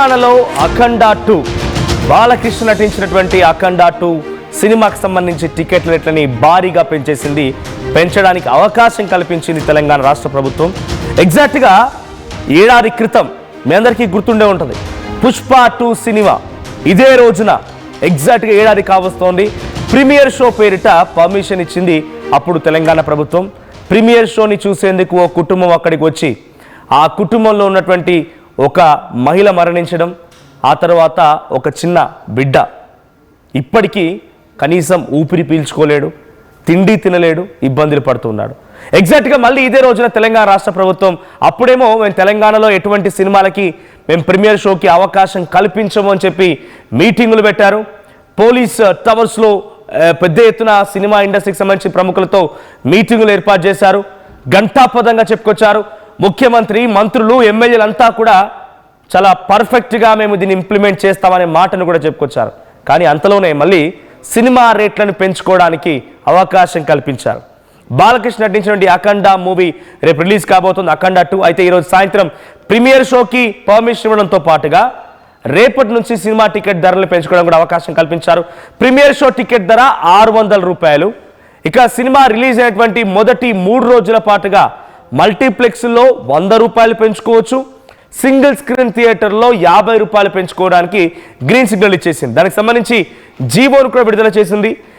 తెలంగాణలో అఖండ 2 బాలకృష్ణ నటించినటువంటి అఖండ 2 సినిమాకి సంబంధించి టికెట్ల రేట్లని భారీగా పెంచేసింది. పెంచడానికి అవకాశం కల్పించింది తెలంగాణ రాష్ట్ర ప్రభుత్వం. ఎగ్జాక్ట్గా ఏడాది క్రితం మీ అందరికీ గుర్తుండే ఉంటుంది, పుష్ప 2 సినిమా ఇదే రోజున ఎగ్జాక్ట్గా ఏడాది కావస్తోంది. ప్రీమియర్ షో పేరిట పర్మిషన్ ఇచ్చింది అప్పుడు తెలంగాణ ప్రభుత్వం. ప్రీమియర్ షోని చూసేందుకు ఓ కుటుంబం అక్కడికి వచ్చి ఆ కుటుంబంలో ఉన్నటువంటి ఒక మహిళ మరణించడం, ఆ తర్వాత ఒక చిన్న బిడ్డ ఇప్పటికీ కనీసం ఊపిరి పీల్చుకోలేడు, తిండి తినలేడు, ఇబ్బందులు పడుతున్నాడు. ఎగ్జాక్ట్గా మళ్ళీ ఇదే రోజున తెలంగాణ రాష్ట్ర ప్రభుత్వం అప్పుడేమో మేము తెలంగాణలో ఎటువంటి సినిమాలకి మేము ప్రీమియర్ షోకి అవకాశం కల్పించము అని చెప్పి మీటింగులు పెట్టారు. పోలీస్ టవర్స్లో పెద్ద ఎత్తున సినిమా ఇండస్ట్రీకి సంబంధించి ప్రముఖులతో మీటింగులు ఏర్పాటు చేశారు. గంటాపదంగా చెప్పుకొచ్చారు. ముఖ్యమంత్రి, మంత్రులు, ఎమ్మెల్యేలంతా కూడా చాలా పర్ఫెక్ట్గా మేము దీన్ని ఇంప్లిమెంట్ చేస్తామనే మాటను కూడా చెప్పుకొచ్చారు. కానీ అంతలోనే మళ్ళీ సినిమా రేట్లను పెంచుకోవడానికి అవకాశం కల్పించారు. బాలకృష్ణ నటించినటువంటి అఖండ మూవీ రేపు రిలీజ్ కాబోతుంది, అఖండ 2. అయితే ఈరోజు సాయంత్రం ప్రీమియర్ షోకి పర్మిషన్ ఇవ్వడంతో పాటుగా రేపటి నుంచి సినిమా టికెట్ ధరలు పెంచుకోవడం కూడా అవకాశం కల్పించారు. ప్రీమియర్ షో టికెట్ ధర 600 రూపాయలు. ఇక సినిమా రిలీజ్ అయినటువంటి మొదటి 3 రోజుల పాటుగా మల్టీప్లెక్స్లో 100 రూపాయలు పెంచుకోవచ్చు. సింగిల్ స్క్రీన్ థియేటర్లో 50 రూపాయలు పెంచుకోవడానికి గ్రీన్ సిగ్నల్ ఇచ్చేసింది. దానికి సంబంధించి జీవోను కూడా విడుదల చేసింది.